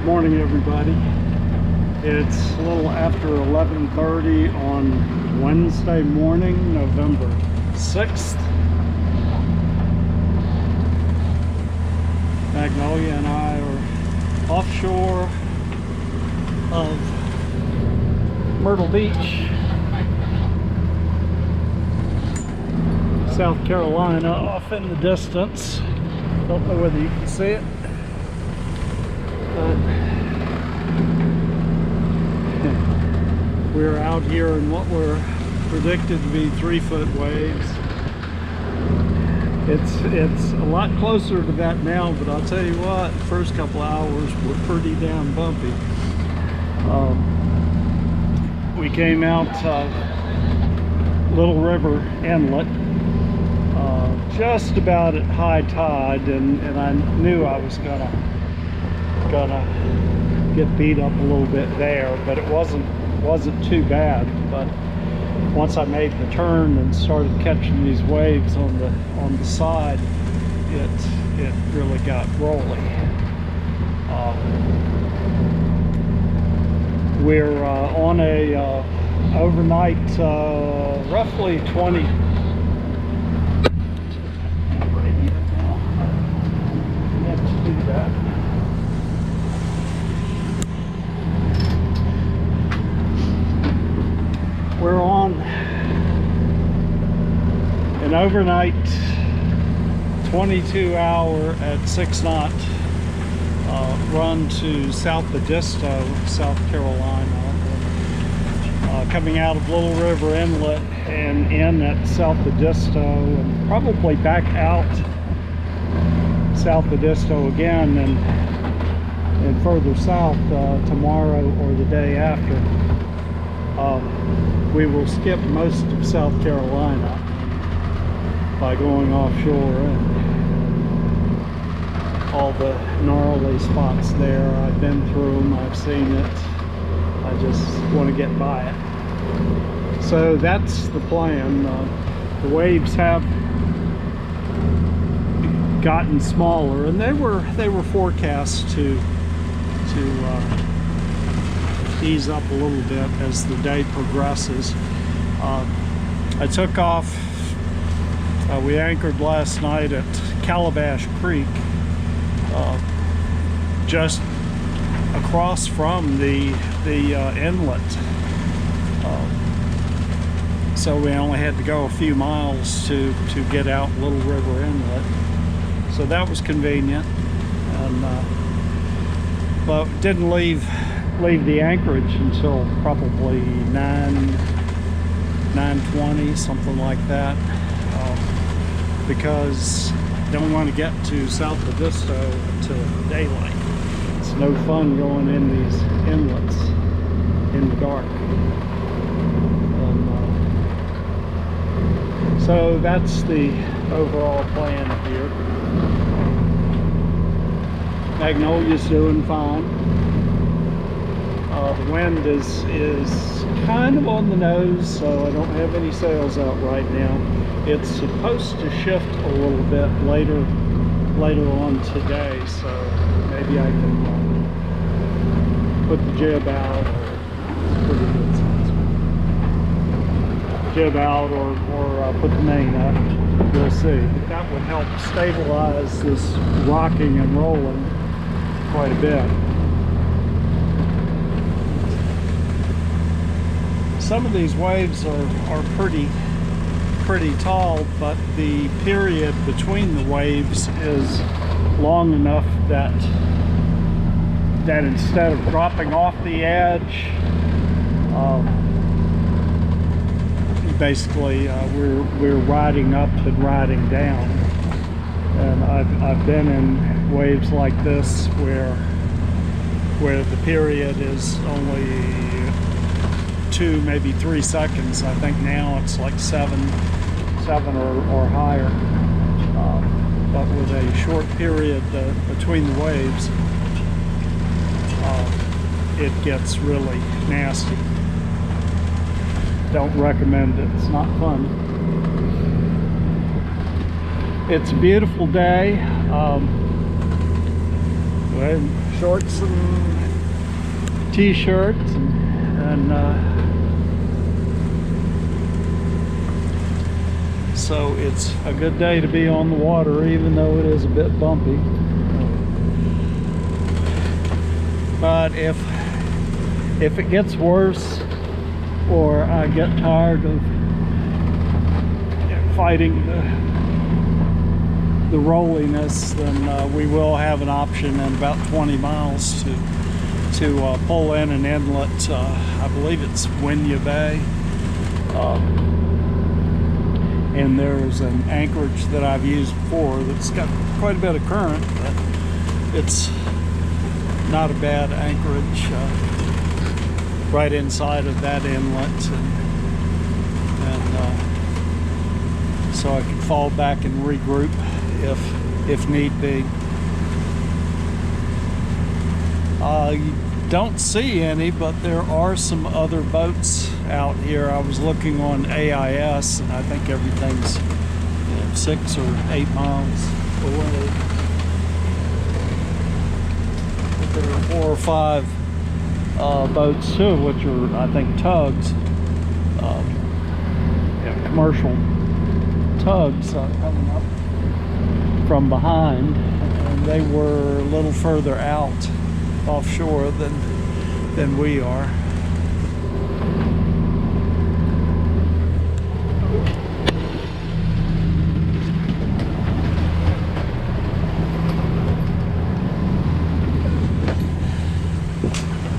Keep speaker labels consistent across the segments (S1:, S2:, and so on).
S1: Morning, everybody. It's a little after 11:30 on Wednesday morning, November 6th. Magnolia and I are offshore of Myrtle Beach, South Carolina, off in the distance. Don't know whether you can see it, but we're out here in what were predicted to be 3-foot waves. It's a lot closer to that now, but I'll tell you what, the first couple hours were pretty damn bumpy. We came out Little River Inlet just about at high tide, and I knew I was gonna get beat up a little bit there, but it wasn't too bad. But once I made the turn and started catching these waves on the side, it really got rolling. We're on a overnight, roughly 20. Let's do that. We're on an overnight 22-hour at 6 knot run to South Edisto, South Carolina, coming out of Little River Inlet and in at South Edisto, and probably back out South Edisto again and further south tomorrow or the day after. We will skip most of South Carolina by going offshore, and all the gnarly spots there. I've been through them, I've seen it. I just want to get by it. So that's the plan. The waves have gotten smaller, and they were forecast to ease up a little bit as the day progresses. I took off. We anchored last night at Calabash Creek, just across from the inlet. So we only had to go a few miles to get out Little River Inlet. So that was convenient, and but didn't leave the anchorage until probably 9:20, something like that, because don't want to get to South Edisto until daylight. It's no fun going in these inlets in the dark. So that's the overall plan here. Magnolia's doing fine. The wind is kind of on the nose, so I don't have any sails out right now. It's supposed to shift a little bit later on today, so maybe I can put the jib out, or put the main up. We'll see. That would help stabilize this rocking and rolling quite a bit. Some of these waves are pretty tall, but the period between the waves is long enough that instead of dropping off the edge, basically we're riding up and riding down. And I've been in waves like this where the period is only 2, maybe 3 seconds. I think now it's like 7 or higher. But with a short period between the waves, it gets really nasty. Don't recommend it. It's not fun. It's a beautiful day. Go ahead and shorts and t-shirts, and so it's a good day to be on the water, even though it is a bit bumpy. But if it gets worse, or I get tired of fighting the rolliness, then we will have an option in about 20 miles to pull in an inlet. I believe it's Winya Bay, and there's an anchorage that I've used before that's got quite a bit of current, but it's not a bad anchorage right inside of that inlet, and so I can fall back and regroup if need be. You don't see any, but there are some other boats out here. I was looking on AIS, and I think everything's 6 or 8 miles away. But there are 4 or 5 boats too, which are, I think, tugs, commercial tugs coming up from behind, and they were a little further out offshore than we are.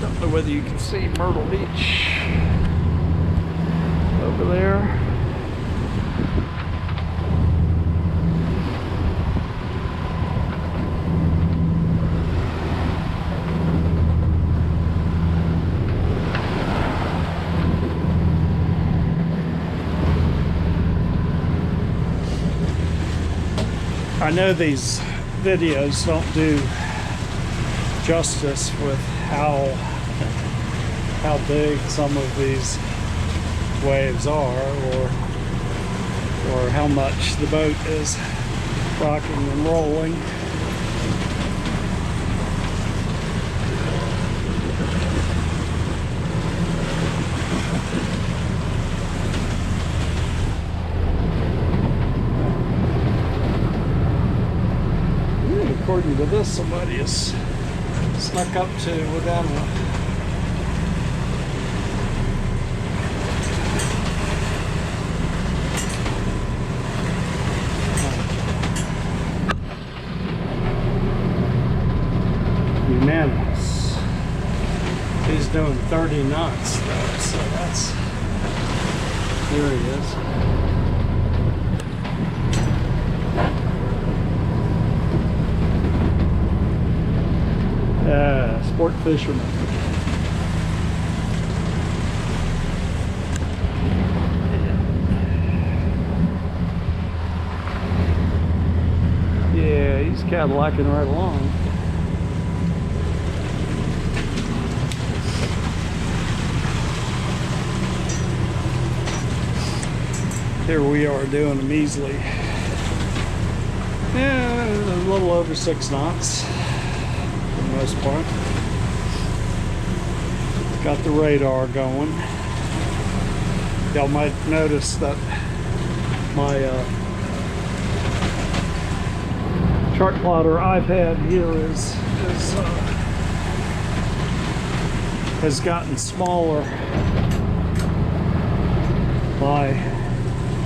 S1: Don't know whether you can see Myrtle Beach over there. I know these videos don't do justice with how big some of these waves are, or how much the boat is rocking and rolling. According to this, somebody is snuck up to without a unanimous. He's doing 30 knots though, so that's, here he is. Sport fisherman. Yeah, he's Cadillacing right along. Here we are doing a measly, a little over 6 knots for the most part. Got the radar going. Y'all might notice that my chart plotter iPad here has gotten smaller. My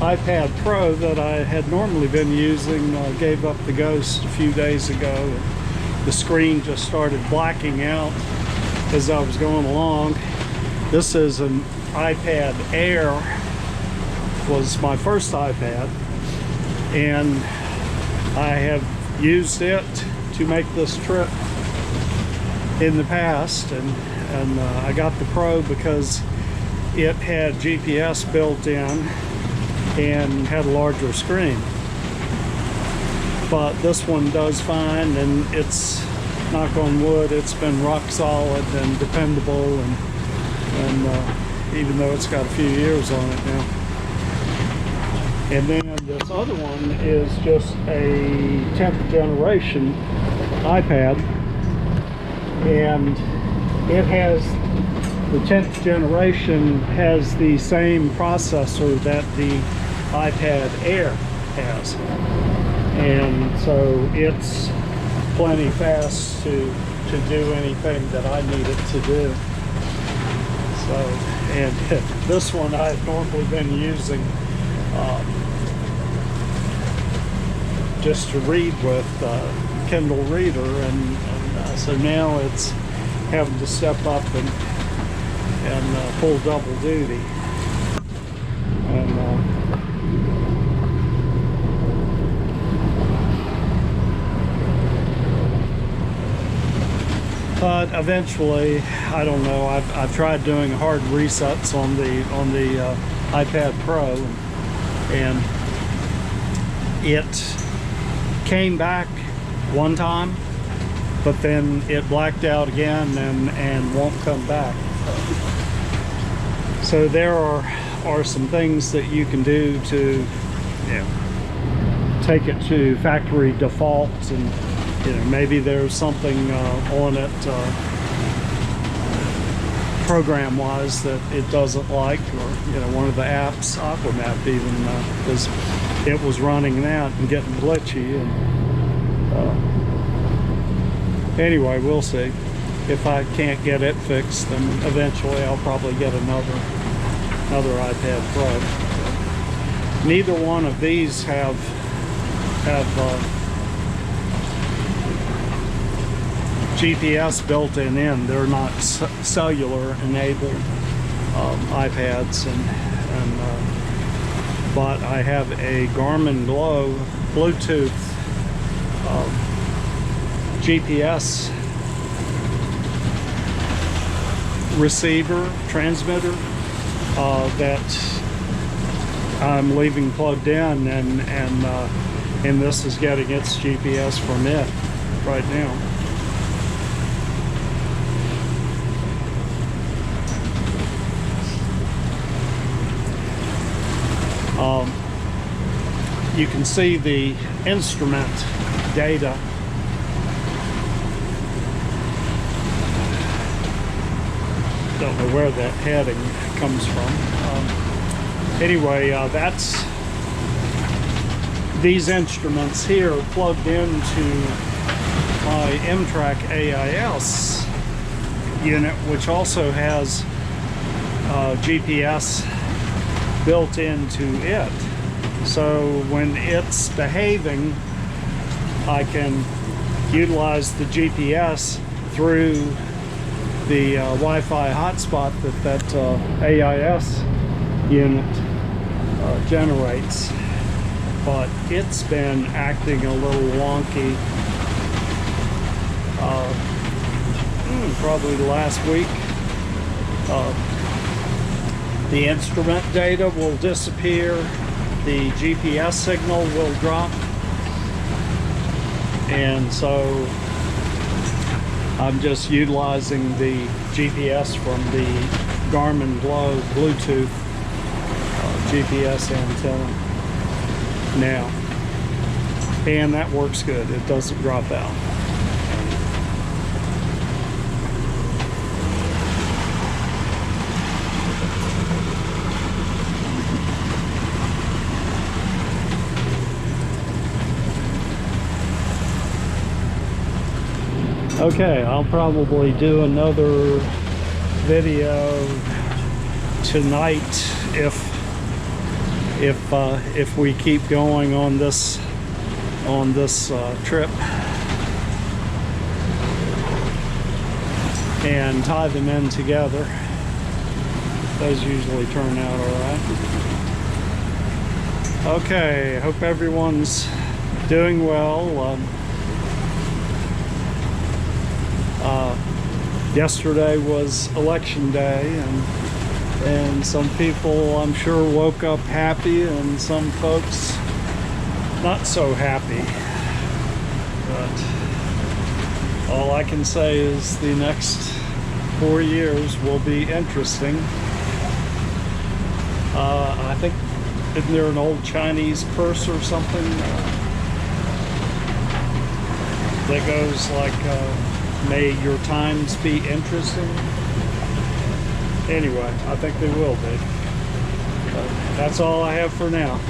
S1: iPad Pro that I had normally been using gave up the ghost a few days ago. The screen just started blacking out as I was going along. This is an iPad Air, was my first iPad, and I have used it to make this trip in the past, and I got the Pro because it had GPS built in and had a larger screen. But this one does fine, and it's, knock on wood, it's been rock solid and dependable, and even though it's got a few years on it now. And then this other one is just a 10th generation iPad, and it has, the 10th generation has the same processor that the iPad Air has, and so it's plenty fast to do anything that I need it to do. So, and this one I've normally been using just to read with Kindle Reader, and so now it's having to step up and pull double duty. And but eventually, I don't know. I've tried doing hard resets on the iPad Pro, and it came back one time, but then it blacked out again and won't come back. So there are some things that you can do to, you know, take it to factory defaults, and you know, maybe there's something on it program-wise that it doesn't like, or you know, one of the apps, Aquamap even, because it was running that and getting glitchy, and anyway, we'll see. If I can't get it fixed, then eventually I'll probably get another iPad Pro. Neither one of these have GPS built in. They're not cellular enabled iPads, and but I have a Garmin Glow Bluetooth GPS receiver transmitter that I'm leaving plugged in, and this is getting its GPS from it right now. You can see the instrument data. Don't know where that heading comes from. Anyway, that's these instruments here plugged into my M-Track AIS unit, which also has GPS built into it. So when it's behaving, I can utilize the GPS through the Wi-Fi hotspot that AIS unit generates. But it's been acting a little wonky probably the last week. The instrument data will disappear, the GPS signal will drop, and so I'm just utilizing the GPS from the Garmin Glow Bluetooth GPS antenna now, and that works good. It doesn't drop out. Okay, I'll probably do another video tonight if we keep going on this trip, and tie them in together. Those usually turn out all right. Okay, hope everyone's doing well. Yesterday was election day, and some people, I'm sure, woke up happy, and some folks not so happy. But all I can say is the next 4 years will be interesting. I think, isn't there an old Chinese curse or something that goes like may your times be interesting? Anyway, I think they will be. But that's all I have for now.